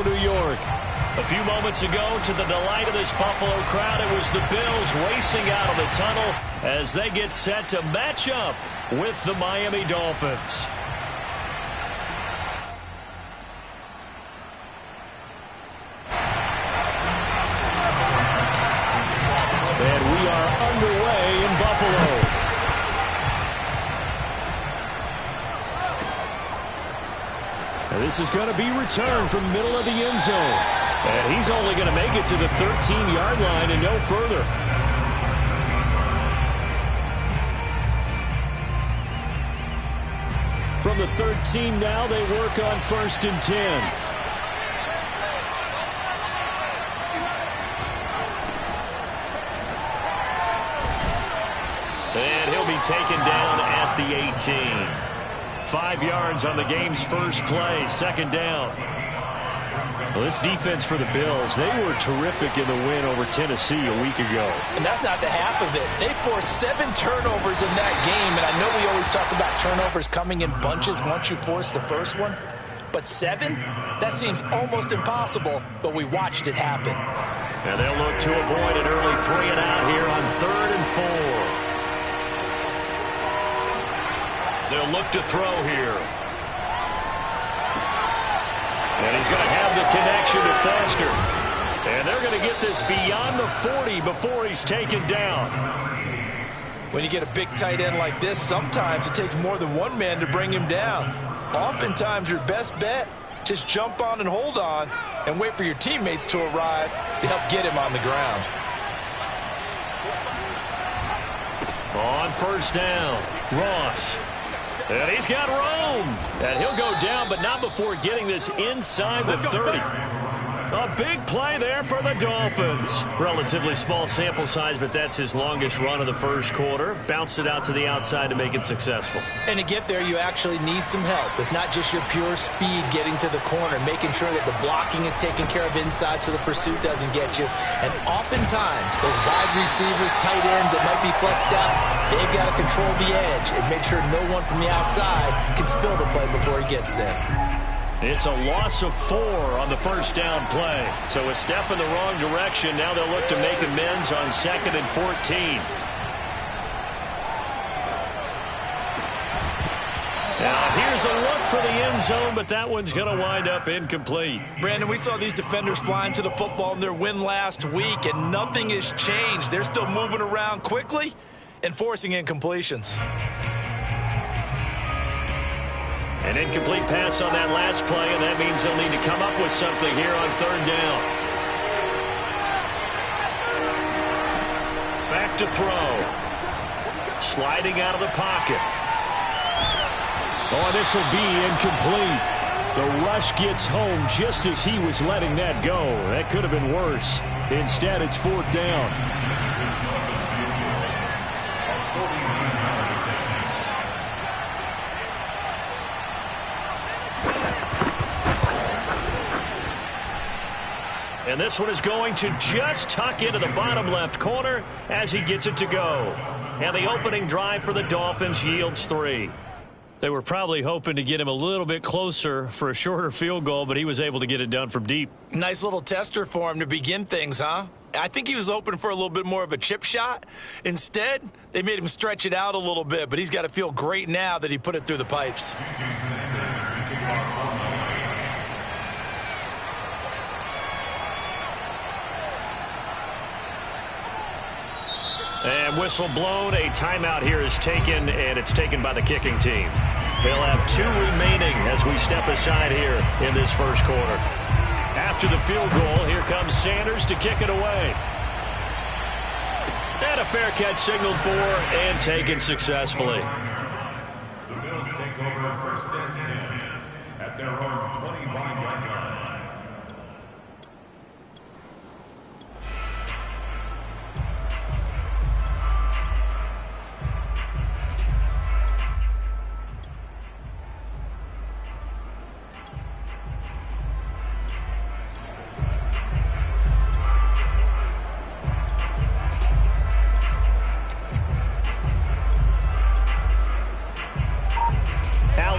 New York. A few moments ago, to the delight of this Buffalo crowd, it was the Bills racing out of the tunnel as they get set to match up with the Miami Dolphins. And we are underway in Buffalo. And this is going to be returned from middle of the end zone. And he's only going to make it to the 13-yard line and no further. From the 13 now, they work on 1st and 10. And he'll be taken down at the 18. 5 yards on the game's first play, 2nd down. Well, this defense for the Bills, they were terrific in the win over Tennessee a week ago. And that's not the half of it. They forced 7 turnovers in that game, and I know we always talk about turnovers coming in bunches once you force the first one. But 7? That seems almost impossible, but we watched it happen. And they'll look to avoid an early 3 and out here on 3rd and 4. They'll look to throw here. And he's going to have the connection to Foster. And they're going to get this beyond the 40 before he's taken down. When you get a big tight end like this, sometimes it takes more than one man to bring him down. Oftentimes your best bet, just jump on and hold on and wait for your teammates to arrive to help get him on the ground. On 1st down, Ross. And he's got room. And he'll go down, but not before getting this inside the 30. A big play there for the Dolphins. Relatively small sample size, but that's his longest run of the first quarter. Bounced it out to the outside to make it successful. And to get there, you actually need some help. It's not just your pure speed getting to the corner, making sure that the blocking is taken care of inside so the pursuit doesn't get you. And oftentimes, those wide receivers, tight ends that might be flexed out, they've got to control the edge and make sure no one from the outside can spill the play before he gets there. It's a loss of 4 on the 1st down play. So a step in the wrong direction. Now they'll look to make amends on 2nd and 14. Now here's a look for the end zone, but that one's going to wind up incomplete. Brandon, we saw these defenders flying to the football in their win last week, and nothing has changed. They're still moving around quickly and forcing incompletions. An incomplete pass on that last play, and that means they'll need to come up with something here on 3rd down. Back to throw. Sliding out of the pocket. Oh, this will be incomplete. The rush gets home just as he was letting that go. That could have been worse. Instead, it's 4th down. And this one is going to just tuck into the bottom left corner as he gets it to go. And the opening drive for the Dolphins yields 3. They were probably hoping to get him a little bit closer for a shorter field goal, but he was able to get it done from deep. Nice little tester for him to begin things, huh? I think he was hoping for a little bit more of a chip shot. Instead, they made him stretch it out a little bit, but he's got to feel great now that he put it through the pipes. And whistle blown. A timeout here is taken, and it's taken by the kicking team. They'll have 2 remaining as we step aside here in this first quarter. After the field goal, here comes Sanders to kick it away. And a fair catch signaled for and taken successfully. The Bills take over 1st and 10 at their own 25-yard line.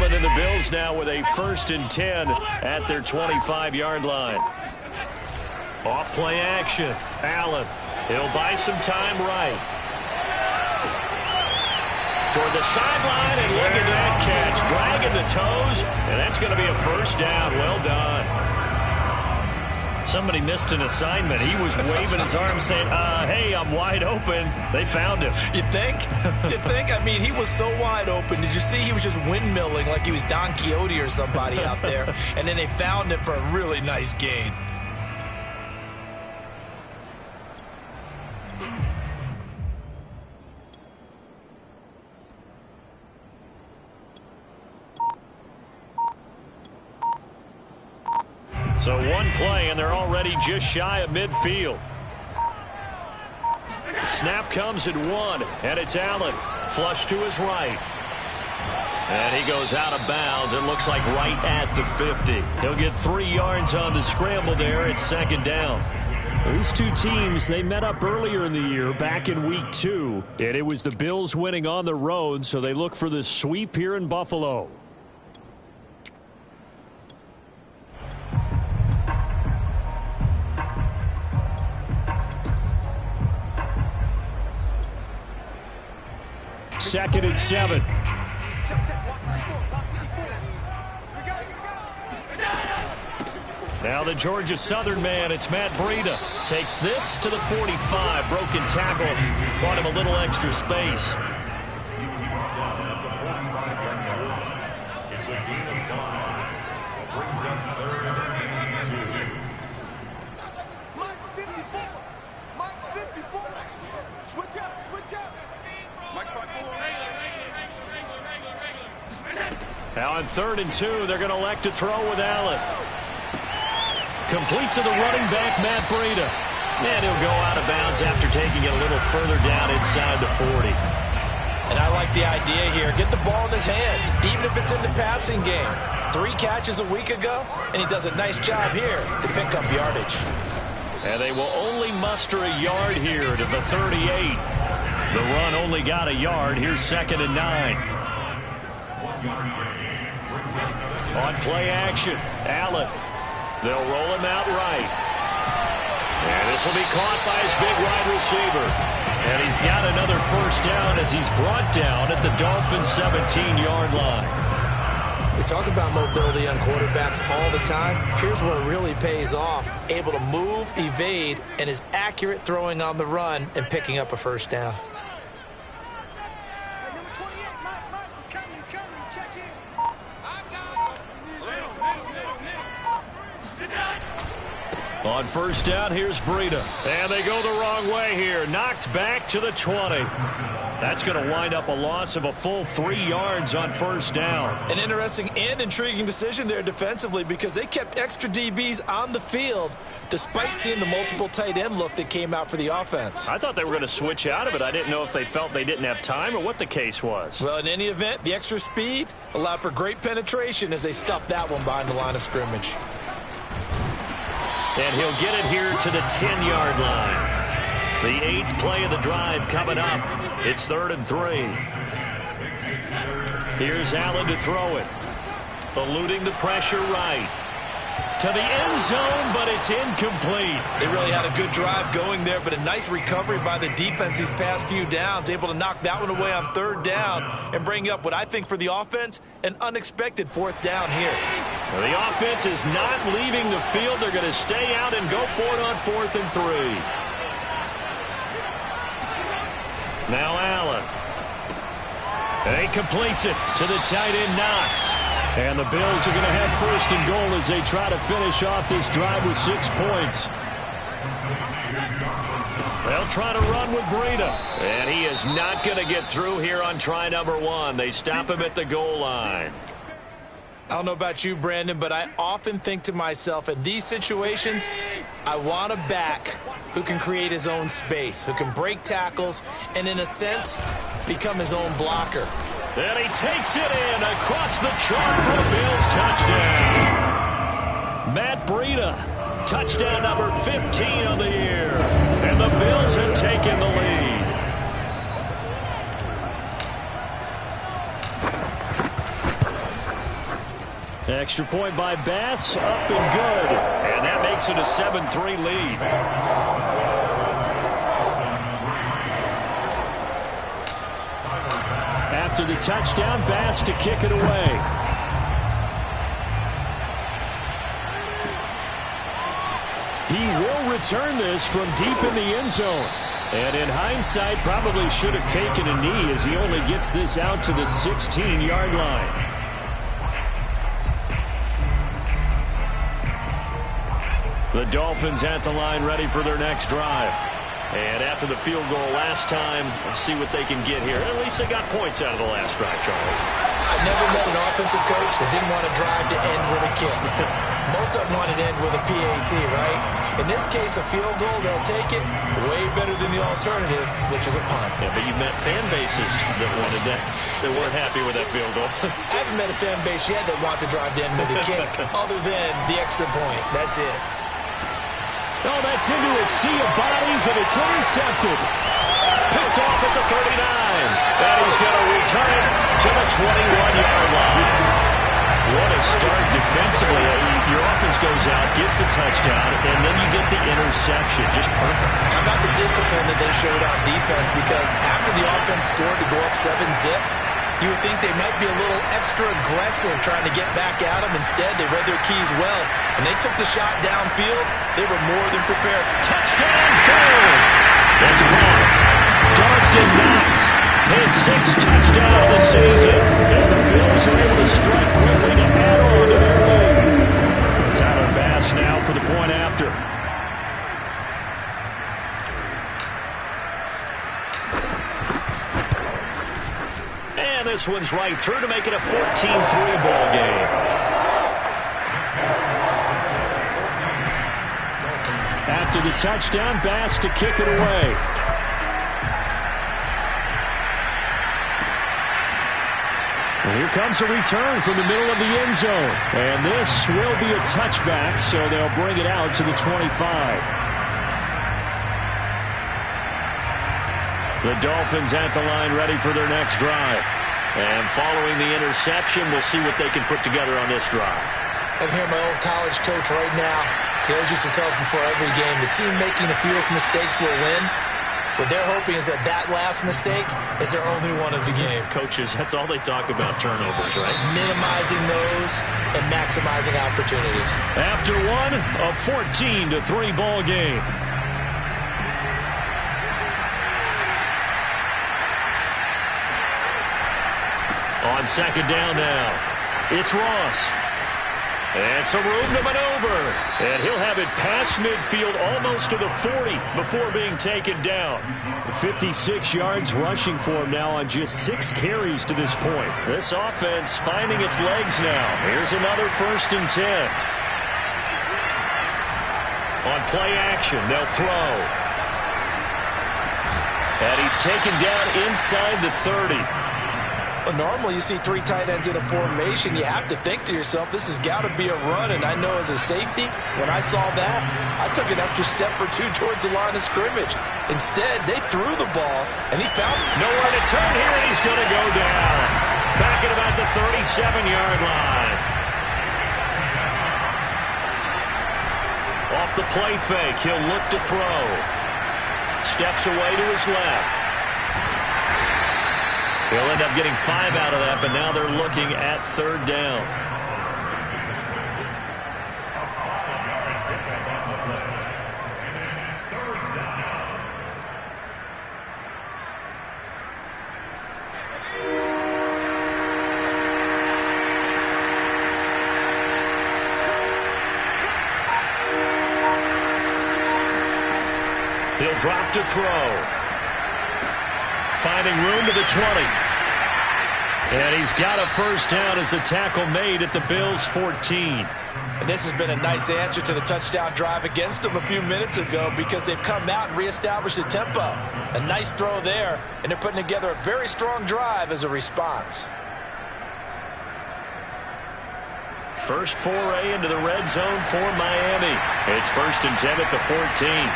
In the building. Bills now with a 1st and 10 at their 25-yard line. Off play action. Allen. He'll buy some time right. Toward the sideline, and look at that catch. Dragging the toes, and that's going to be a 1st down. Well done. Somebody missed an assignment. He was waving his arm saying, hey, I'm wide open. They found him. You think? You think? I mean, he was so wide open. Did you see he was just windmilling like he was Don Quixote or somebody out there? And then they found him for a really nice gain. So one play, and they're already just shy of midfield. Snap comes at 1, and it's Allen. Flush to his right. And he goes out of bounds. It looks like right at the 50. He'll get 3 yards on the scramble there. It's 2nd down. These two teams, they met up earlier in the year, back in week 2. And it was the Bills winning on the road, so they look for the sweep here in Buffalo. Second and 7. Now the Georgia Southern man, it's Matt Breida. Takes this to the 45. Broken tackle. Bought him a little extra space. It's a gain of 5. Brings up 3rd and 2. Mike 54. Mike 54. Switch up, switch up. Mike 54. Now on 3rd and 2, they're going to elect to throw with Allen. Complete to the running back, Matt Breida. And he'll go out of bounds after taking it a little further down inside the 40. And I like the idea here. Get the ball in his hands, even if it's in the passing game. 3 catches a week ago, and he does a nice job here to pick up yardage. And they will only muster a yard here to the 38. The run only got a yard. Here's 2nd and 9. On play action, Allen. They'll roll him out right. And this will be caught by his big wide receiver. And he's got another 1st down as he's brought down at the Dolphins' 17-yard line. We talk about mobility on quarterbacks all the time. Here's where it really pays off. Able to move, evade, and is accurate throwing on the run and picking up a 1st down. Number 28, Mike, he's coming, check in. On 1st down, here's Breida. And they go the wrong way here. Knocked back to the 20. That's going to wind up a loss of a full 3 yards on 1st down. An interesting and intriguing decision there defensively because they kept extra DBs on the field despite seeing the multiple tight end look that came out for the offense. I thought they were going to switch out of it. I didn't know if they felt they didn't have time or what the case was. Well, in any event, the extra speed allowed for great penetration as they stuffed that one behind the line of scrimmage. And he'll get it here to the 10-yard line. The 8th play of the drive coming up. It's 3rd and 3. Here's Allen to throw it. Eluding the pressure right. To the end zone, but it's incomplete. They really had a good drive going there, but a nice recovery by the defense these past few downs. Able to knock that one away on 3rd down and bring up what I think for the offense, an unexpected 4th down here. Well, the offense is not leaving the field. They're going to stay out and go for it on 4th and 3. Now Allen. And he completes it to the tight end Knox. And the Bills are going to have 1st and goal as they try to finish off this drive with 6 points. They'll try to run with Breida. And he is not going to get through here on try number 1. They stop him at the goal line. I don't know about you, Brandon, but I often think to myself, in these situations, I want a back who can create his own space, who can break tackles, and in a sense, become his own blocker. And he takes it in across the chalk for a Bills touchdown. Matt Breida, touchdown number 15 on the year. And the Bills have taken the lead. Extra point by Bass, up and good. And that makes it a 7-3 lead. After the touchdown, Bass to kick it away. He will return this from deep in the end zone. And in hindsight, probably should have taken a knee as he only gets this out to the 16-yard line. The Dolphins at the line, ready for their next drive. And after the field goal last time, let's see what they can get here. At least they got points out of the last drive, Charles. I've never met an offensive coach that didn't want to drive to end with a kick. Most of them wanted to end with a PAT, right? In this case, a field goal, they'll take it way better than the alternative, which is a punt. Yeah, but you've met fan bases that wanted that, that weren't happy with that field goal. I haven't met a fan base yet that wants to drive to end with a kick, other than the extra point. That's it. Oh, that's into a sea of bodies, and it's intercepted. Picked off at the 39. And he's going to return it to the 21-yard line. What a start defensively. Your offense goes out, gets the touchdown, and then you get the interception. Just perfect. How about the discipline that they showed on defense? Because after the offense scored to go up 7-zip, you would think they might be a little extra aggressive trying to get back at them. Instead, they read their keys well, and they took the shot downfield. They were more than prepared. Touchdown, Bills! That's caught. Dawson Knox, his 6th touchdown of the season. And the Bills are able to strike quickly to add on to their lead. Tyler Bass now for the point after. And this one's right through to make it a 14-3 ball game. After the touchdown, Bass to kick it away. And here comes a return from the middle of the end zone. And this will be a touchback, so they'll bring it out to the 25. The Dolphins at the line, ready for their next drive. And following the interception, we'll see what they can put together on this drive. I can hear my old college coach right now. He always used to tell us before every game, the team making the fewest mistakes will win. What they're hoping is that that last mistake is their only one of the game. Coaches, that's all they talk about, turnovers, right? Minimizing those and maximizing opportunities. After one, a 14-3 ball game. On second down now, it's Ross. And some room to maneuver. And he'll have it past midfield almost to the 40 before being taken down. 56 yards rushing for him now on just 6 carries to this point. This offense finding its legs now. Here's another 1st and 10. On play action, they'll throw. And he's taken down inside the 30. Normally, you see 3 tight ends in a formation, you have to think to yourself, this has got to be a run, and I know as a safety, when I saw that, I took an extra step or 2 towards the line of scrimmage. Instead, they threw the ball, and he found nowhere to turn here, and he's going to go down. Back at about the 37-yard line. Off the play fake, he'll look to throw. Steps away to his left. He'll end up getting 5 out of that, but now they're looking at 3rd down. He'll drop to throw. Finding room to the 20. And he's got a 1st down as the tackle made at the Bills' 14. And this has been a nice answer to the touchdown drive against them a few minutes ago because they've come out and reestablished the tempo. A nice throw there, and they're putting together a very strong drive as a response. First foray into the red zone for Miami. It's 1st and 10 at the 14.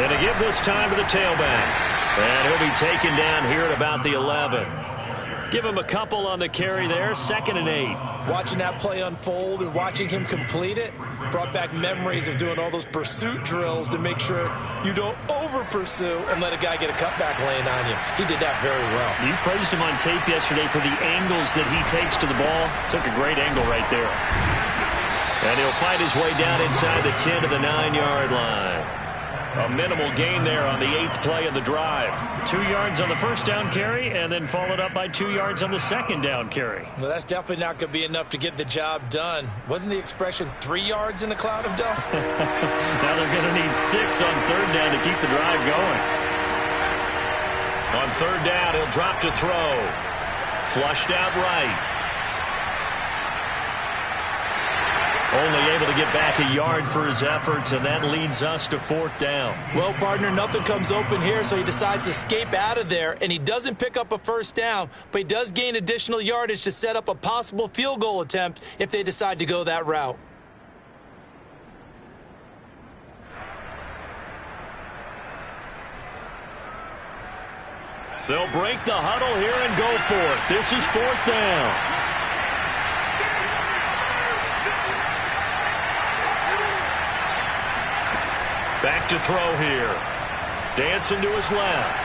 And to give this time to the tailback. And he'll be taken down here at about the 11. Give him a couple on the carry there, 2nd and 8. Watching that play unfold and watching him complete it brought back memories of doing all those pursuit drills to make sure you don't over-pursue and let a guy get a cutback lane on you. He did that very well. You praised him on tape yesterday for the angles that he takes to the ball. Took a great angle right there. And he'll find his way down inside the 10 to the 9-yard line. A minimal gain there on the 8th play of the drive. 2 yards on the first down carry, and then followed up by 2 yards on the second down carry. Well, that's definitely not going to be enough to get the job done. Wasn't the expression 3 yards in a cloud of dust? Now they're going to need 6 on 3rd down to keep the drive going. On 3rd down, he'll drop to throw. Flushed out right. Only able to get back a yard for his efforts, and that leads us to 4th down. Well, partner, nothing comes open here, so he decides to escape out of there, and he doesn't pick up a first down, but he does gain additional yardage to set up a possible field goal attempt if they decide to go that route. They'll break the huddle here and go for it. This is 4th down. Back to throw here. Dancing to his left.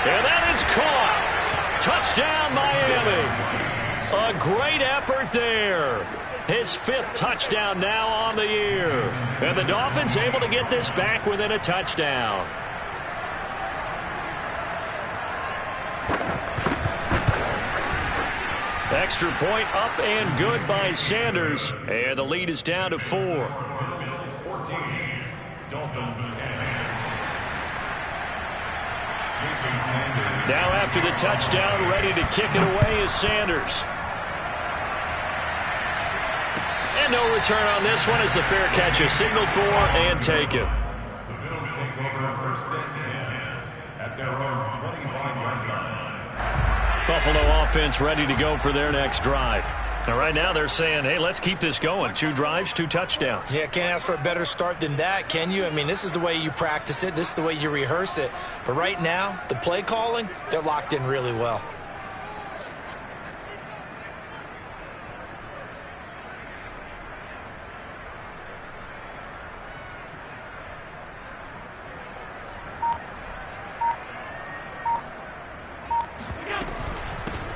And that is caught. Touchdown, Miami. A great effort there. His 5th touchdown now on the year. And the Dolphins able to get this back within a touchdown. Extra point up and good by Sanders. And the lead is down to 4. Dolphins 10. Now after the touchdown, ready to kick it away is Sanders. And no return on this one as the fair catch is signaled for and taken. The Bills take over 1st and 10 at their own 25-yard line. Buffalo offense ready to go for their next drive. And right now they're saying, hey, let's keep this going. 2 drives, 2 touchdowns. Yeah, can't ask for a better start than that, can you? I mean, this is the way you practice it. This is the way you rehearse it. But right now, the play calling, they're locked in really well.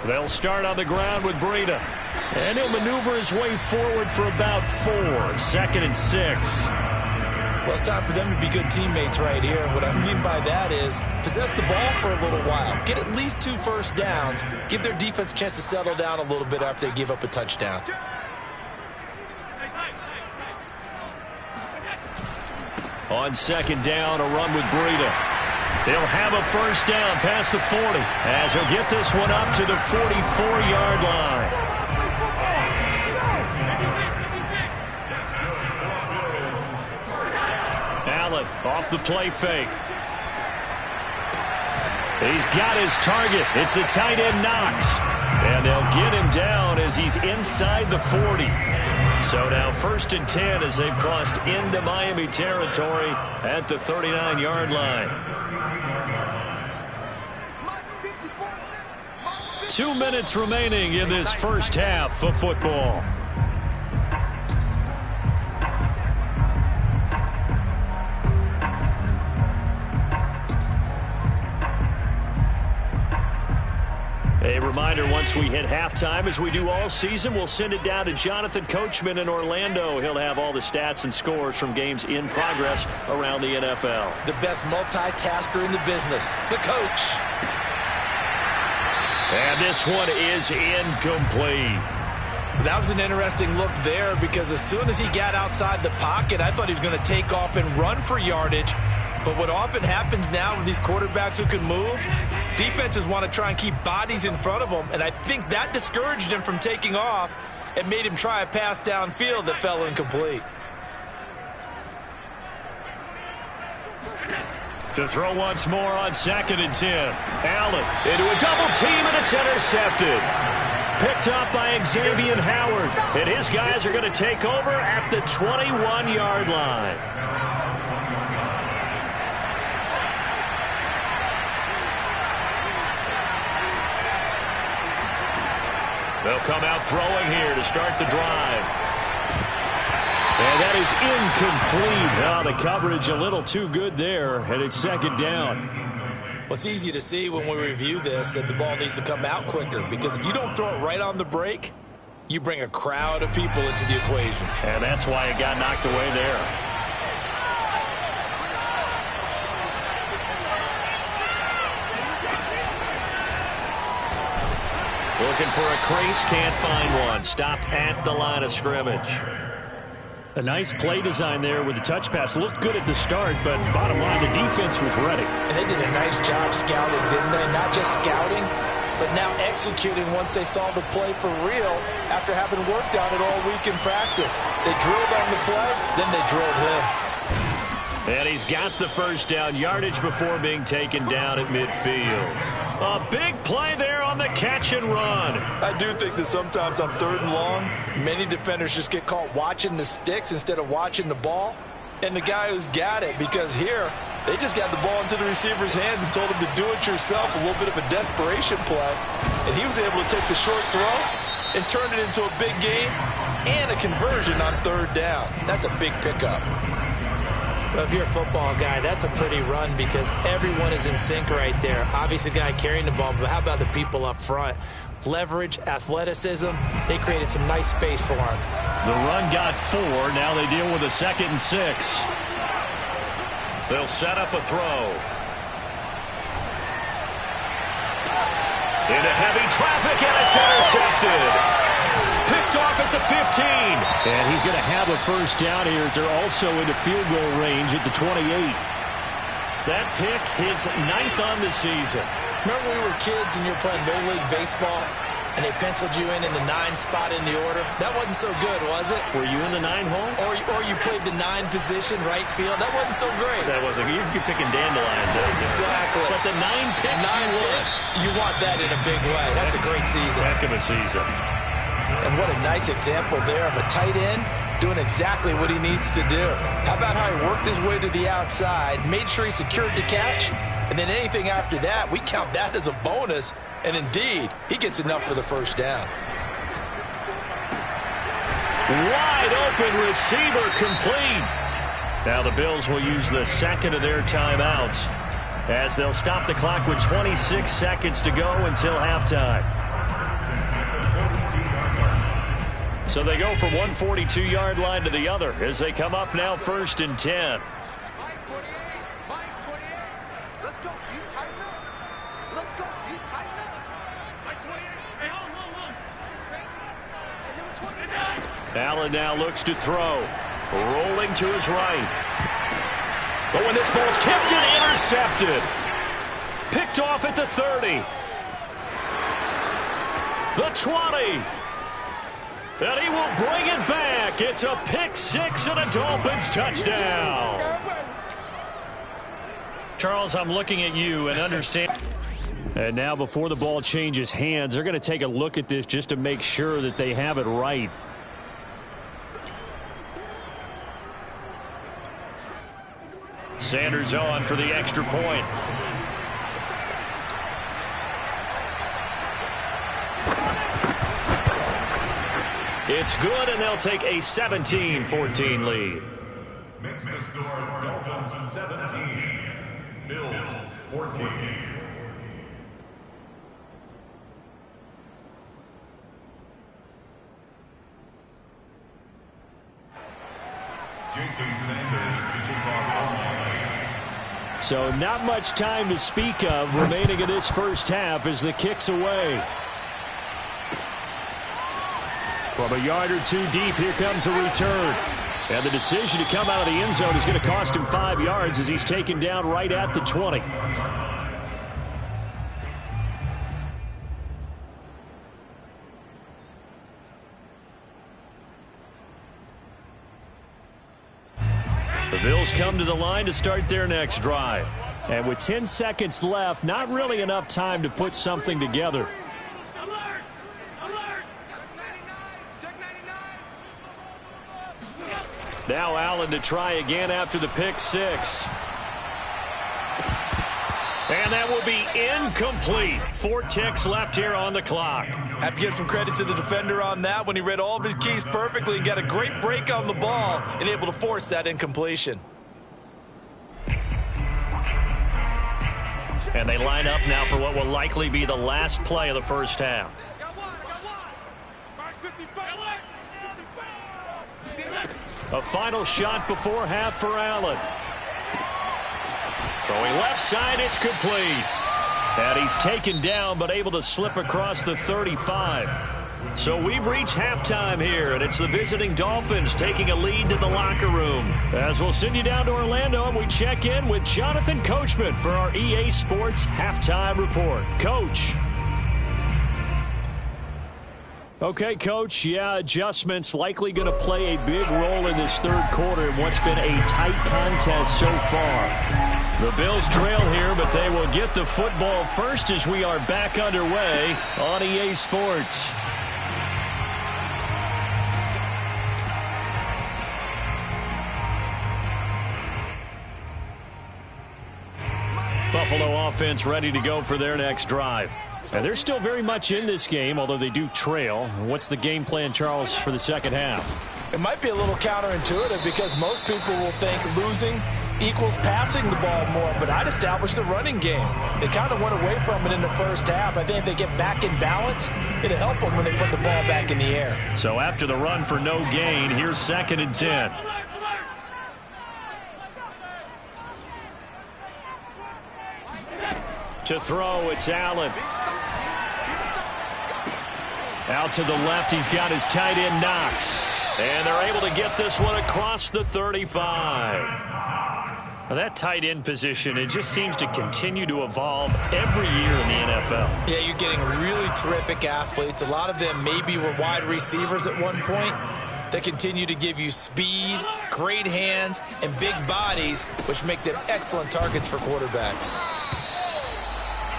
They'll start on the ground with Breida. And he'll maneuver his way forward for about 4. 2nd and 6. Well, it's time for them to be good teammates right here. And what I mean by that is possess the ball for a little while. Get at least 2 first downs. Give their defense a chance to settle down a little bit after they give up a touchdown. On 2nd down, a run with Breida. He'll have a first down past the 40 as he'll get this one up to the 44-yard line. Allen off the play fake. He's got his target. It's the tight end Knox. And they'll get him down as he's inside the 40. So now 1st and 10 as they've crossed into Miami territory at the 39-yard line. 2 minutes remaining in this first half of football. A reminder, once we hit halftime, as we do all season, we'll send it down to Jonathan Coachman in Orlando. He'll have all the stats and scores from games in progress around the NFL. The best multitasker in the business, the coach. And this one is incomplete. That was an interesting look there because as soon as he got outside the pocket, I thought he was going to take off and run for yardage. But what often happens now with these quarterbacks who can move, defenses want to try and keep bodies in front of them, and I think that discouraged him from taking off and made him try a pass downfield that fell incomplete. To throw once more on 2nd and 10. Allen into a double team, and it's intercepted. Picked up by Xavier Howard, and his guys are going to take over at the 21-yard line. They'll come out throwing here to start the drive. And that is incomplete. Oh, the coverage a little too good there, and it's second down. Well, it's easy to see when we review this that the ball needs to come out quicker, because if you don't throw it right on the break, you bring a crowd of people into the equation. And that's why it got knocked away there. Looking for a crease, can't find one. Stopped at the line of scrimmage. A nice play design there with the touch pass. Looked good at the start, but bottom line, the defense was ready. And they did a nice job scouting, didn't they? Not just scouting, but now executing once they saw the play for real after having worked on it all week in practice. They drilled on the play, then they drilled him. And he's got the first down, yardage before being taken down at midfield. A big play there on the catch and run. I do think that sometimes on 3rd and long, many defenders just get caught watching the sticks instead of watching the ball. And the guy who's got it, because here, they just got the ball into the receiver's hands and told him to do it yourself, a little bit of a desperation play. And he was able to take the short throw and turn it into a big gain and a conversion on 3rd down. That's a big pickup. Well, if you're a football guy, that's a pretty run because everyone is in sync right there. Obviously, the guy carrying the ball, but how about the people up front? Leverage, athleticism, they created some nice space for him. The run got 4. Now they deal with a 2nd and 6. They'll set up a throw. Into heavy traffic, and it's intercepted. Picked off at the 15. And he's going to have a first down here as they're also into field goal range at the 28. That pick, his 9th on the season. Remember we were kids and you were playing Little League Baseball and they penciled you in the 9 spot in the order? That wasn't so good, was it? Were you in the 9 hole? Or you played the 9 position, right field? That wasn't so great. That wasn't. You're picking dandelions out there. Exactly. But the 9 picks, 9 picks, you want that in a big way. That's a great season. Heck of a season. And what a nice example there of a tight end doing exactly what he needs to do. How about how he worked his way to the outside, made sure he secured the catch, and then anything after that, we count that as a bonus. And indeed, he gets enough for the first down. Wide open receiver complete. Now the Bills will use the 2nd of their timeouts as they'll stop the clock with 26 seconds to go until halftime. So they go from one 42-yard line to the other as they come up now 1st and 10. Mike 28. Mike 28. Let's go. You tighten up. Let's go. You tighten up. Mike 28. Hey, hold. Number 29. Allen now looks to throw. Rolling to his right. But when this ball's tipped and intercepted. Picked off at the 30. The 20. And he will bring it back. It's a pick 6 and a Dolphins touchdown. Charles, I'm looking at you and understand. And now before the ball changes hands, they're going to take a look at this just to make sure that they have it right. Sanders on for the extra point. It's good, and they'll take a 17-14 lead. Makes the score Dolphins 17, Bills 14. Jason Sanders to kick off. So not much time to speak of remaining in this first half as the kick's away. From a yard or 2 deep, here comes a return. And the decision to come out of the end zone is going to cost him 5 yards as he's taken down right at the 20. The Bills come to the line to start their next drive. And with 10 seconds left, not really enough time to put something together. Now Allen to try again after the pick 6. And that will be incomplete. 4 ticks left here on the clock. Have to give some credit to the defender on that when he read all of his keys perfectly and got a great break on the ball and able to force that incompletion. And they line up now for what will likely be the last play of the first half. A final shot before half for Allen. Throwing left side, it's complete. And he's taken down, but able to slip across the 35. So we've reached halftime here, and it's the visiting Dolphins taking a lead to the locker room. As we'll send you down to Orlando, and we check in with Jonathan Coachman for our EA Sports Halftime Report. Coach. Okay, Coach, yeah, adjustments likely going to play a big role in this third quarter in what's been a tight contest so far. The Bills trail here, but they will get the football first as we are back underway on EA Sports. Buffalo offense ready to go for their next drive. And they're still very much in this game, although they do trail. What's the game plan, Charles, for the second half? It might be a little counterintuitive because most people will think losing equals passing the ball more, but I'd establish the running game. They kind of went away from it in the first half. I think if they get back in balance, it'll help them when they put the ball back in the air. So after the run for no gain, here's 2nd and 10. To throw, it's Allen. Out to the left, he's got his tight end Knox. And they're able to get this one across the 35. Now that tight end position, it just seems to continue to evolve every year in the NFL. Yeah, you're getting really terrific athletes. A lot of them maybe were wide receivers at one point. They continue to give you speed, great hands, and big bodies, which make them excellent targets for quarterbacks.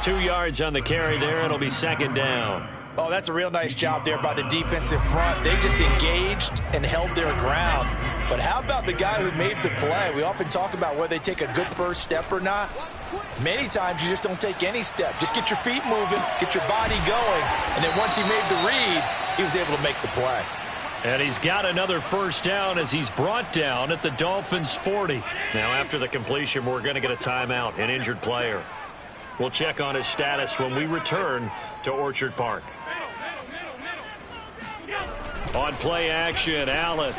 2 yards on the carry there. It'll be 2nd down. Oh, that's a real nice job there by the defensive front. They just engaged and held their ground. But how about the guy who made the play? We often talk about whether they take a good first step or not. Many times you just don't take any step. Just get your feet moving, get your body going, and then once he made the read, he was able to make the play. And he's got another first down as he's brought down at the Dolphins' 40. Now after the completion, we're going to get a timeout, an injured player. We'll check on his status when we return to Orchard Park. On play action, Allen.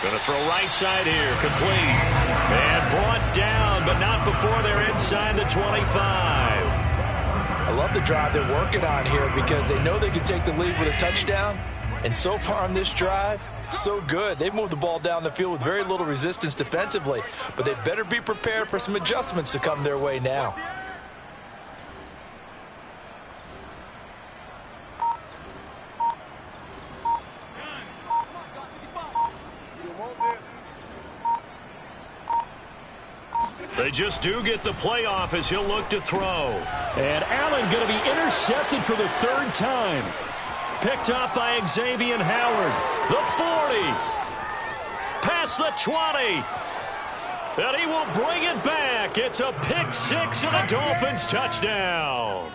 Going to throw right side here, complete. And brought down, but not before they're inside the 25. I love the drive they're working on here because they know they can take the lead with a touchdown. And so far on this drive, so good. They've moved the ball down the field with very little resistance defensively, but they better be prepared for some adjustments to come their way now. They just do get the playoff as he'll look to throw. And Allen going to be intercepted for the 3rd time. Picked up by Xavier Howard. The 40. Past the 20. And he will bring it back. It's a pick 6 and a Dolphins touchdown.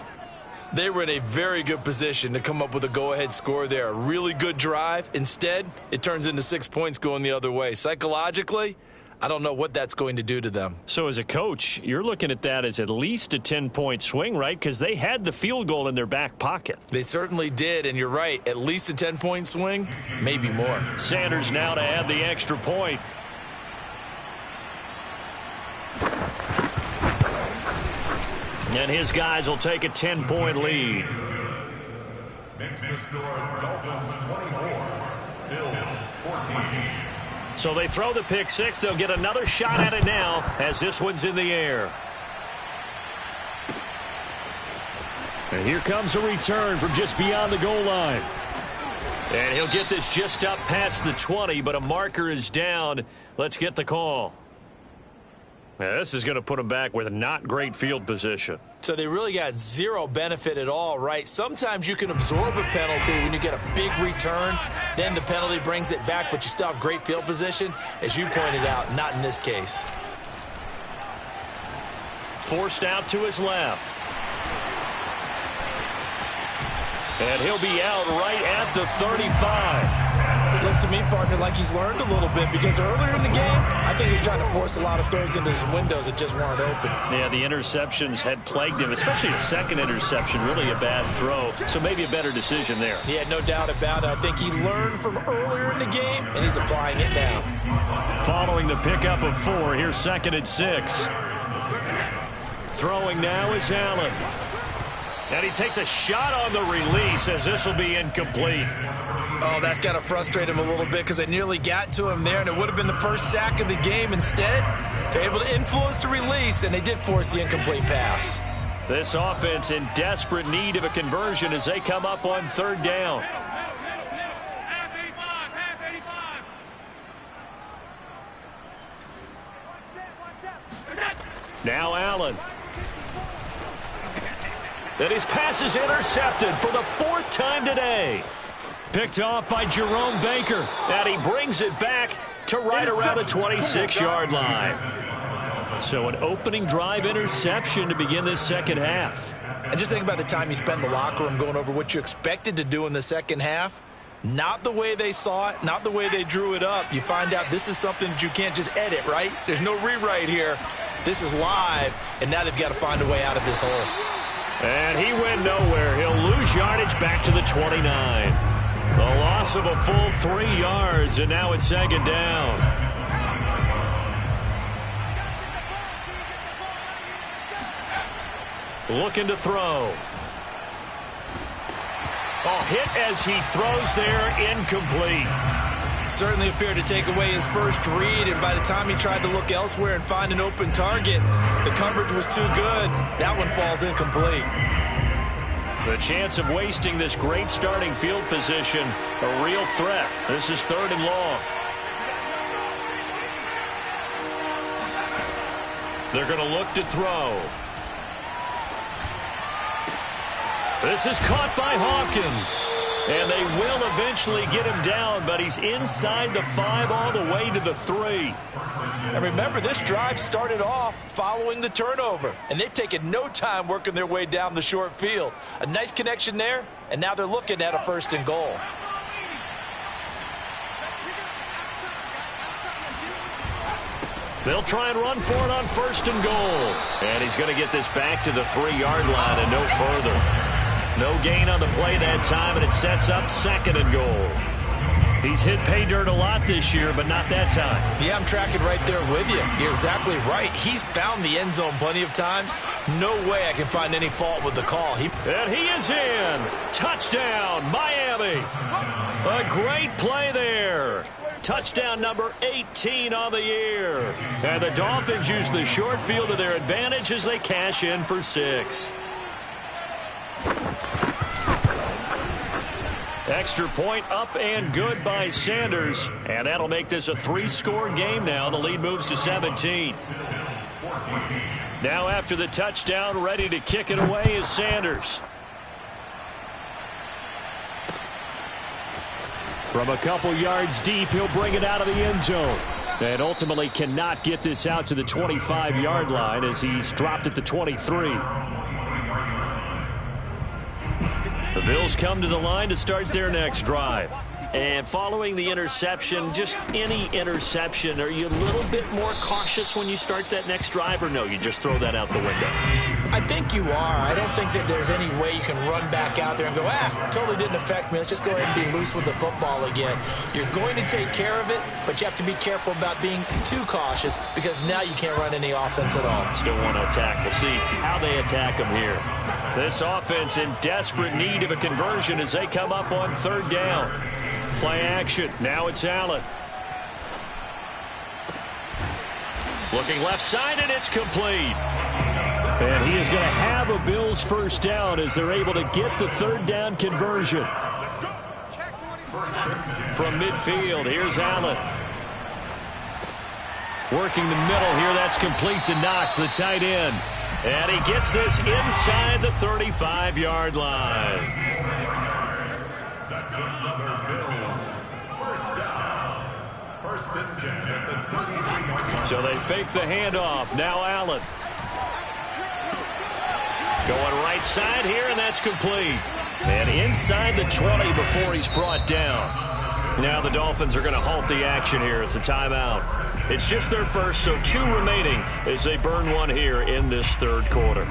They were in a very good position to come up with a go-ahead score there. A really good drive. Instead, it turns into 6 points going the other way. Psychologically, I don't know what that's going to do to them. So as a coach, you're looking at that as at least a 10-point swing, right? Because they had the field goal in their back pocket. They certainly did, and you're right. At least a 10-point swing, maybe more. Sanders now to add the extra point. And his guys will take a 10-point lead. Makes the score Dolphins 24, Bills 14. So they throw the pick 6. They'll get another shot at it now as this one's in the air. And here comes a return from just beyond the goal line. And he'll get this just up past the 20, but a marker is down. Let's get the call. Now, this is going to put them back with a not great field position. So they really got zero benefit at all, right? Sometimes you can absorb a penalty when you get a big return. Then the penalty brings it back, but you still have great field position. As you pointed out, not in this case. forced out to his left. And he'll be out right at the 35. Looks to me, partner, like he's learned a little bit, because earlier in the game, I think he was trying to force a lot of throws into his windows that just weren't open. Yeah, the interceptions had plagued him, especially a second interception, really a bad throw. So maybe a better decision there. Yeah, no doubt about it. I think he learned from earlier in the game, and he's applying it now. Following the pickup of 4, here's 2nd and 6. Throwing now is Allen. And he takes a shot on the release as this will be incomplete. Oh, that's got to frustrate him a little bit, because they nearly got to him there, and it would have been the first sack of the game. Instead, they're able to influence the release, and they did force the incomplete pass. This offense in desperate need of a conversion as they come up on 3rd down. Now Allen. And his pass is intercepted for the 4th time today. Picked off by Jerome Baker. And he brings it back to right around the 26-yard line. So an opening drive interception to begin this second half. And just think about the time you spent in the locker room going over what you expected to do in the second half. Not the way they saw it, not the way they drew it up. You find out this is something that you can't just edit, right? There's no rewrite here. This is live, and now they've got to find a way out of this hole. And he went nowhere. He'll lose yardage back to the 29. The loss of a full 3 yards, and now it's 2nd down. Looking to throw. Oh, hit as he throws there, incomplete. Certainly appeared to take away his first read, and by the time he tried to look elsewhere and find an open target, the coverage was too good. That one falls incomplete. The chance of wasting this great starting field position, a real threat. This is 3rd and long. They're going to look to throw. This is caught by Hawkins. And they will eventually get him down, but he's inside the 5 all the way to the 3. And remember, this drive started off following the turnover, and they've taken no time working their way down the short field. A nice connection there, and now they're looking at a 1st and goal. They'll try and run for it on 1st and goal. And he's going to get this back to the 3-yard line and no further. No gain on the play that time, and it sets up 2nd and goal. He's hit pay dirt a lot this year, but not that time. Yeah, I'm tracking right there with you. You're exactly right. He's found the end zone plenty of times. No way I can find any fault with the call. And he is in. Touchdown, Miami. A great play there. Touchdown number 18 on the year. And the Dolphins use the short field to their advantage as they cash in for 6. Extra point up and good by Sanders. And that'll make this a 3-score game now. The lead moves to 17. Now after the touchdown, ready to kick it away is Sanders. From a couple yards deep, he'll bring it out of the end zone. And ultimately cannot get this out to the 25-yard line as he's dropped at the 23. The Bills come to the line to start their next drive. And following the interception, just any interception, are you a little bit more cautious when you start that next drive, or no, you just throw that out the window? I think you are. I don't think that there's any way you can run back out there and go, totally didn't affect me. Let's just go ahead and be loose with the football again. You're going to take care of it, but you have to be careful about being too cautious, because now you can't run any offense at all. Still want to attack. We'll see how they attack them here. This offense in desperate need of a conversion as they come up on 3rd down. Play action. Now it's Allen. Looking left side, and it's complete. And he is going to have a Bills 1st down as they're able to get the 3rd down conversion. From midfield, here's Allen. Working the middle here, that's complete to Knox, the tight end. And he gets this inside the 35-yard line. That's another Bills 1st down. 1st and 10 at the 33-yard line. So they fake the handoff. Now Allen. Going right side here, and that's complete. And inside the 20 before he's brought down. Now the Dolphins are going to halt the action here. It's a timeout. It's just their first, so 2 remaining as they burn one here in this third quarter.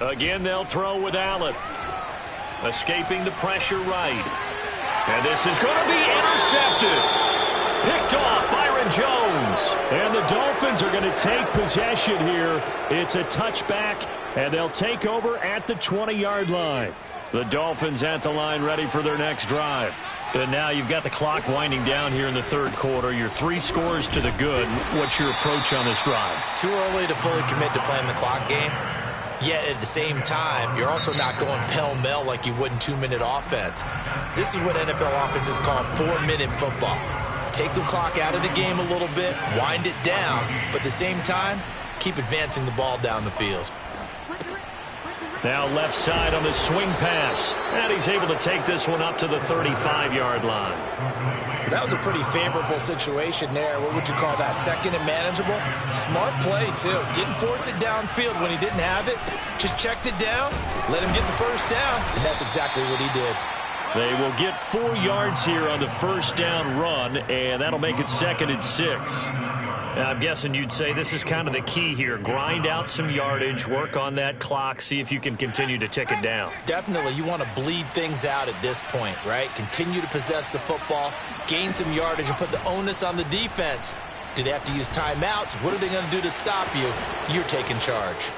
Again, they'll throw with Allen. Escaping the pressure right. And this is going to be intercepted. Picked off Byron Jones. And the Dolphins are going to take possession here. It's a touchback, and they'll take over at the 20-yard line. The Dolphins at the line ready for their next drive. And now you've got the clock winding down here in the third quarter. You're 3 scores to the good. What's your approach on this drive? Too early to fully commit to playing the clock game. Yet at the same time, you're also not going pell-mell like you would in 2-minute offense. This is what NFL offenses call 4-minute football. Take the clock out of the game a little bit, wind it down, but at the same time, keep advancing the ball down the field. Now left side on the swing pass. And he's able to take this one up to the 35-yard line. That was a pretty favorable situation there. What would you call that? Second and manageable? Smart play, too. Didn't force it downfield when he didn't have it. Just checked it down, let him get the first down, and that's exactly what he did. They will get 4 yards here on the first down run, and that'll make it 2nd and 6. Now, I'm guessing you'd say this is kind of the key here. Grind out some yardage, work on that clock, see if you can continue to tick it down. Definitely. You want to bleed things out at this point, right? Continue to possess the football, gain some yardage, and put the onus on the defense. Do they have to use timeouts? What are they going to do to stop you? You're taking charge.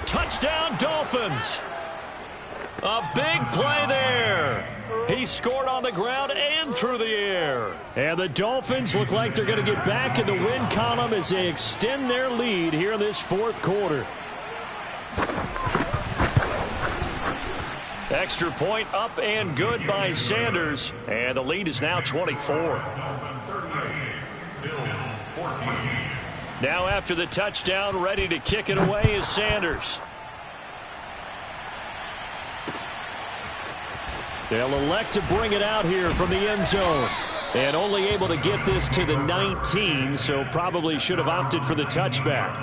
Touchdown, Dolphins. A big play there. He scored on the ground and through the air. And the Dolphins look like they're going to get back in the win column as they extend their lead here in this fourth quarter. Extra point up and good by Sanders. And the lead is now 24. Now after the touchdown, ready to kick it away is Sanders. They'll elect to bring it out here from the end zone. And only able to get this to the 19, so probably should have opted for the touchback.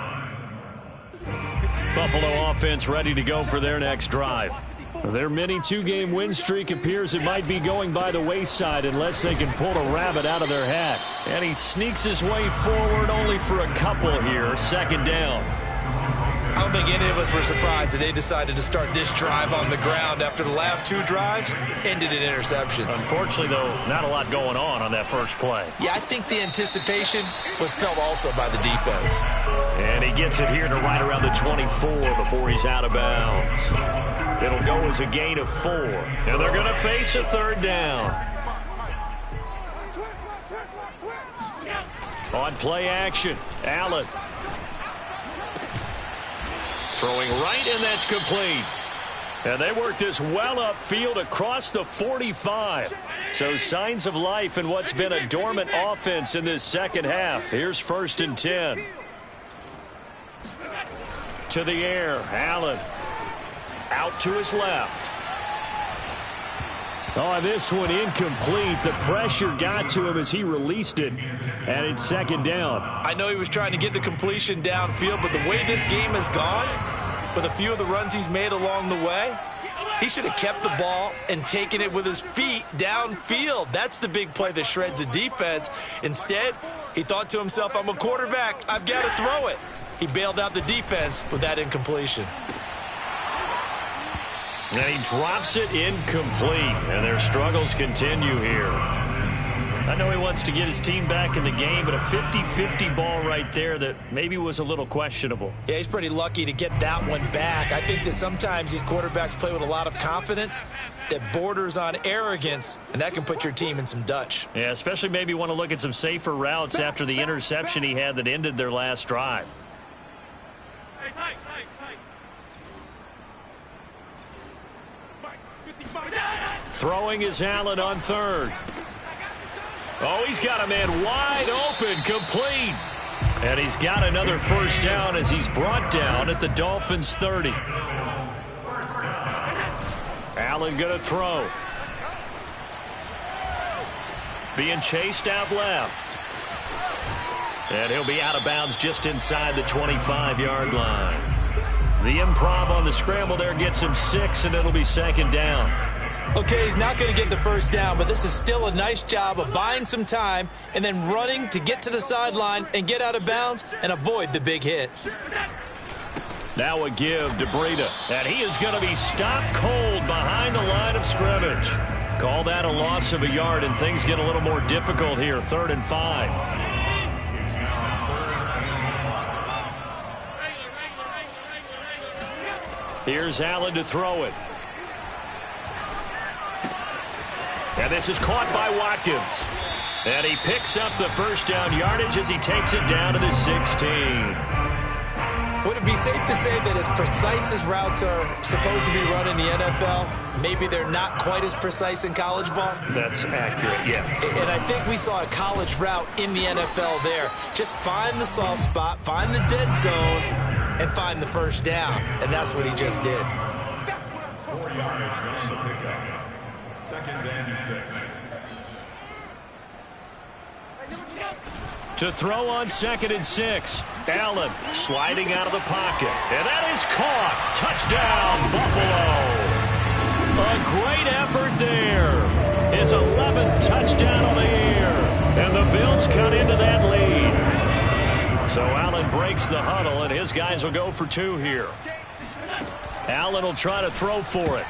Buffalo offense ready to go for their next drive. Their mini 2-game win streak appears it might be going by the wayside unless they can pull a rabbit out of their hat. And he sneaks his way forward only for a couple here. 2nd down. I don't think any of us were surprised that they decided to start this drive on the ground after the last 2 drives ended in interceptions. Unfortunately, though, not a lot going on that first play. Yeah, I think the anticipation was felt also by the defense. And he gets it here to right around the 24 before he's out of bounds. It'll go as a gain of 4. And they're going to face a 3rd down. On play action, Allen. Throwing right, and that's complete. And they work this well upfield across the 45. So signs of life in what's been a dormant offense in this second half. Here's 1st and 10. To the air, Allen. Out to his left. Oh, this one incomplete. The pressure got to him as he released it, and it's 2nd down. I know he was trying to get the completion downfield, but the way this game has gone, with a few of the runs he's made along the way, he should have kept the ball and taken it with his feet downfield. That's the big play that shreds the defense. Instead, he thought to himself, I'm a quarterback. I've got to throw it. He bailed out the defense with that incompletion. And he drops it incomplete, and their struggles continue here. I know he wants to get his team back in the game, but a 50-50 ball right there that maybe was a little questionable. Yeah, he's pretty lucky to get that one back. I think that sometimes these quarterbacks play with a lot of confidence that borders on arrogance, and that can put your team in some Dutch. Yeah, especially maybe want to look at some safer routes after the interception he had that ended their last drive. Throwing is Allen on 3rd. Oh, he's got a man wide open, complete. And he's got another first down as he's brought down at the Dolphins' 30. Allen going to throw. Being chased out left. And he'll be out of bounds just inside the 25-yard line. The improv on the scramble there gets him 6, and it'll be second down. Okay, he's not going to get the first down, but this is still a nice job of buying some time and then running to get to the sideline and get out of bounds and avoid the big hit. Now a give to Breida, and he is going to be stopped cold behind the line of scrimmage. Call that a loss of a yard, and things get a little more difficult here, 3rd and 5. Here's Allen to throw it. And this is caught by Watkins. And he picks up the first down yardage as he takes it down to the 16. Would it be safe to say that as precise as routes are supposed to be run in the NFL, maybe they're not quite as precise in college ball? That's accurate, yeah. And I think we saw a college route in the NFL there. Just find the soft spot, find the dead zone, and find the first down. And that's what he just did. 4 yards on the pickup. 2nd and 6. To throw on 2nd and 6. Allen sliding out of the pocket. And that is caught. Touchdown, Buffalo. A great effort there. His 11th touchdown on the year. And the Bills cut into that lead. So Allen breaks the huddle, and his guys will go for 2 here. Allen will try to throw for it.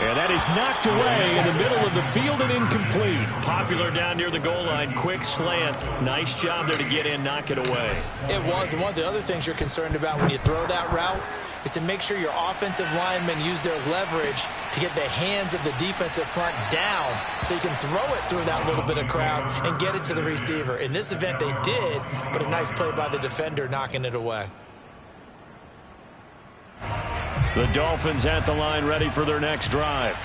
And that is knocked away in the middle of the field and incomplete. Popular down near the goal line. Quick slant. Nice job there to get in, knock it away. It was. And one of the other things you're concerned about when you throw that route is to make sure your offensive linemen use their leverage to get the hands of the defensive front down so you can throw it through that little bit of crowd and get it to the receiver. In this event, they did, but a nice play by the defender knocking it away. The Dolphins at the line ready for their next drive.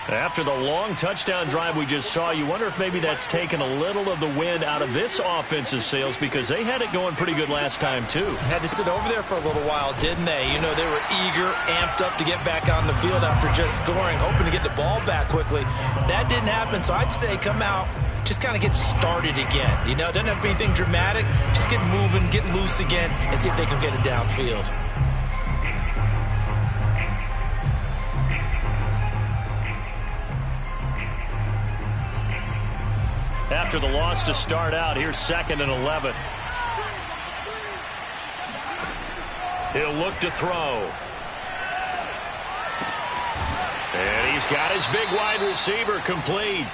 After the long touchdown drive we just saw, you wonder if maybe that's taken a little of the wind out of this offense's sails because they had it going pretty good last time too. Had to sit over there for a little while, didn't they? You know, they were eager, amped up to get back on the field after just scoring, hoping to get the ball back quickly. That didn't happen, so I'd say come out, just kind of get started again. You know, it doesn't have to be anything dramatic. Just get moving, get loose again, and see if they can get it downfield. After the loss to start out, here's 2nd and 11. He'll look to throw. And he's got his big wide receiver complete.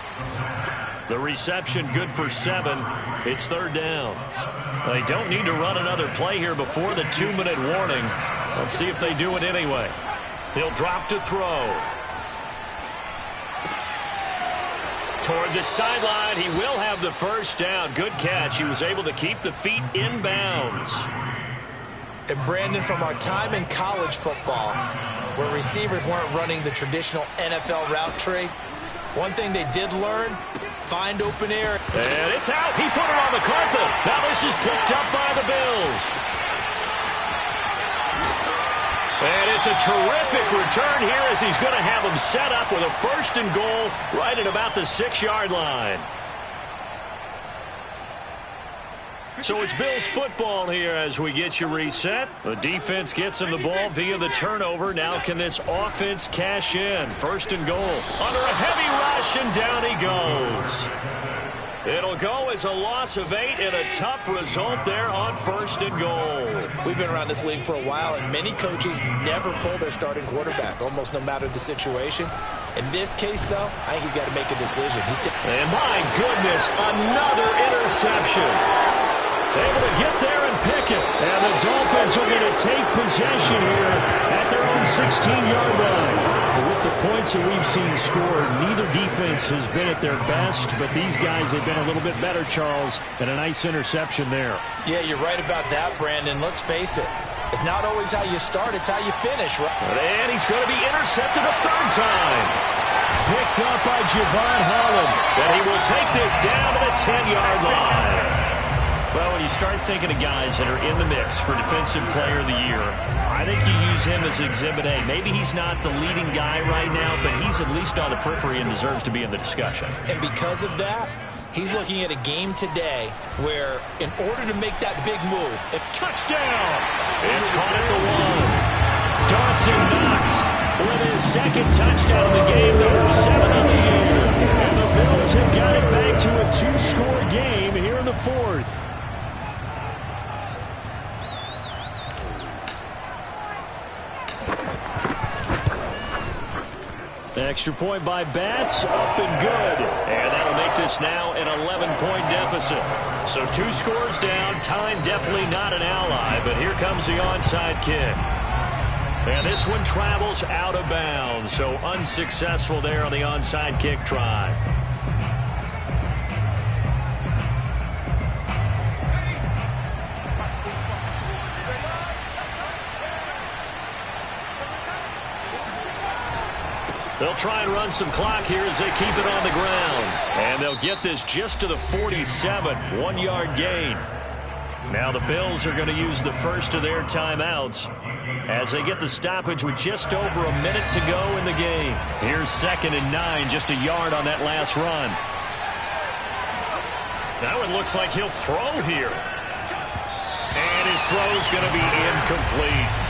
The reception good for 7. It's 3rd down. They don't need to run another play here before the 2-minute warning. Let's see if they do it anyway. He'll drop to throw. Toward the sideline, he will have the first down. Good catch. He was able to keep the feet in bounds. And Brandon, from our time in college football, where receivers weren't running the traditional NFL route tree, one thing they did learn, find open air. And it's out. He put it on the carpet. Now this is picked up by the Bills. And it's a terrific return here as he's going to have them set up with a 1st and goal right at about the 6-yard line. So it's Bills football here as we get you reset. The defense gets him the ball via the turnover. Now can this offense cash in? 1st and goal. Under a heavy rush, and down he goes. It'll go as a loss of 8 and a tough result there on 1st and goal. We've been around this league for a while, and many coaches never pull their starting quarterback, almost no matter the situation. In this case, though, I think he's got to make a decision. And my goodness, another interception. Able to get there and pick it. And the Dolphins are going to take possession here at their own 16-yard line. With the points that we've seen scored, neither defense has been at their best, but these guys have been a little bit better, Charles, and a nice interception there. Yeah, you're right about that, Brandon. Let's face it. It's not always how you start, it's how you finish, right? And he's going to be intercepted a 3rd time. Picked up by Javon Holland. And he will take this down to the 10-yard line. Well, when you start thinking of guys that are in the mix for Defensive Player of the Year, I think you use him as Exhibit A. Maybe he's not the leading guy right now, but he's at least on the periphery and deserves to be in the discussion. And because of that, he's looking at a game today where, in order to make that big move, touchdown! It's caught at the 1. Dawson Knox with his second touchdown of the game, number 7 on the year. And the Bills have got it back to a 2-score game here in the 4th. Extra point by Bass, up and good. And that'll make this now an 11-point deficit. So 2 scores down, time definitely not an ally, but here comes the onside kick. And this one travels out of bounds, so unsuccessful there on the onside kick try. They'll try and run some clock here as they keep it on the ground. And they'll get this just to the 47, 1-yard gain. Now the Bills are going to use the first of their timeouts as they get the stoppage with just over a minute to go in the game. Here's 2nd and 9, just a yard on that last run. That one looks like he'll throw here. And his throw's going to be incomplete.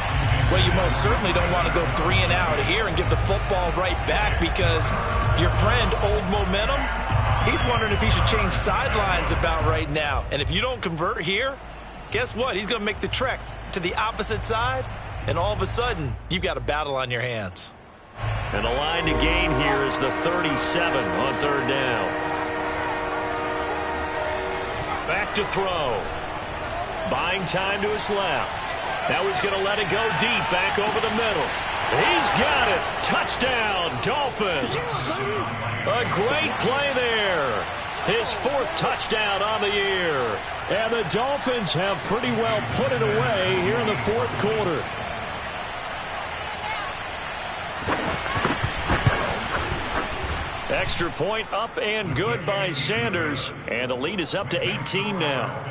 well, you most certainly don't want to go 3 and out here and give the football right back, because your friend, Old Momentum, he's wondering if he should change sidelines about right now. And if you don't convert here, guess what? He's going to make the trek to the opposite side, and all of a sudden, you've got a battle on your hands. And the line to gain here is the 37 on 3rd down. Back to throw. Buying time to his left. Now he's going to let it go deep, back over the middle. He's got it. Touchdown, Dolphins. A great play there. His 4th touchdown on the year. And the Dolphins have pretty well put it away here in the 4th quarter. Extra point up and good by Sanders. And the lead is up to 18 now.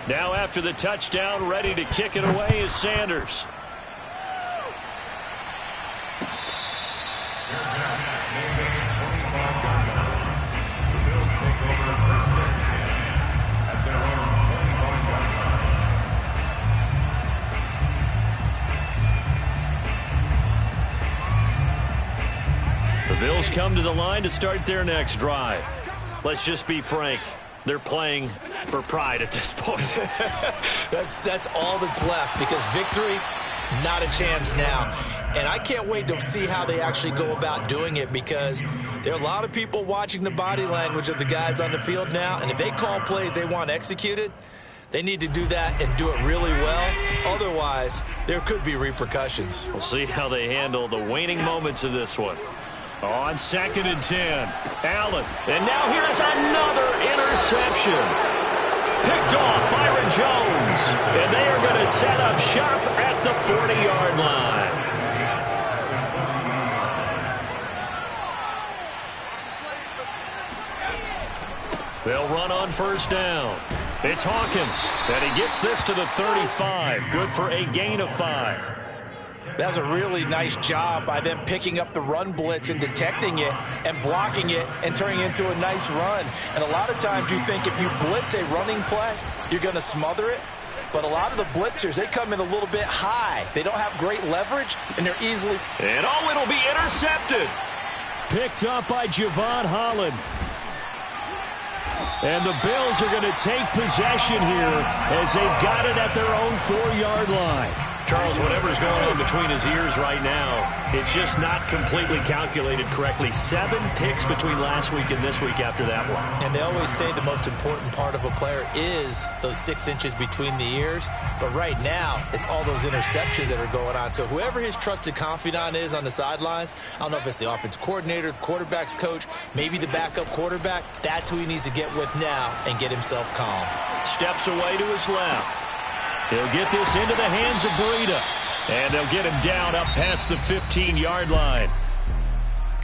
Now after the touchdown, ready to kick it away is Sanders. The Bills take over 1st and 10 at their own 25-yard line. The Bills come to the line to start their next drive. Let's just be frank. They're playing for pride at this point. That's all that's left, because victory, not a chance now. And I can't wait to see how they actually go about doing it, because there are a lot of people watching the body language of the guys on the field now, and if they call plays they want executed, they need to do that and do it really well. Otherwise, there could be repercussions. We'll see how they handle the waning moments of this one. On 2nd and 10, Allen. And now here's another interception. Picked off Byron Jones. And they are going to set up shop at the 40-yard line. They'll run on 1st down. It's Hawkins. And he gets this to the 35. Good for a gain of 5. That's a really nice job by them picking up the run blitz and detecting it and blocking it and turning it into a nice run. And a lot of times you think if you blitz a running play, you're going to smother it. But a lot of the blitzers, they come in a little bit high. They don't have great leverage, and they're easily... And oh, it'll be intercepted. Picked up by Javon Holland. And the Bills are going to take possession here as they've got it at their own 4-yard line. Charles, whatever's going on between his ears right now, it's just not completely calculated correctly. 7 picks between last week and this week after that one. And they always say the most important part of a player is those 6 inches between the ears. But right now, it's all those interceptions that are going on. So whoever his trusted confidant is on the sidelines, I don't know if it's the offense coordinator, the quarterback's coach, maybe the backup quarterback, that's who he needs to get with now and get himself calm. Steps away to his left. He'll get this into the hands of Breida. And they'll get him down up past the 15-yard line.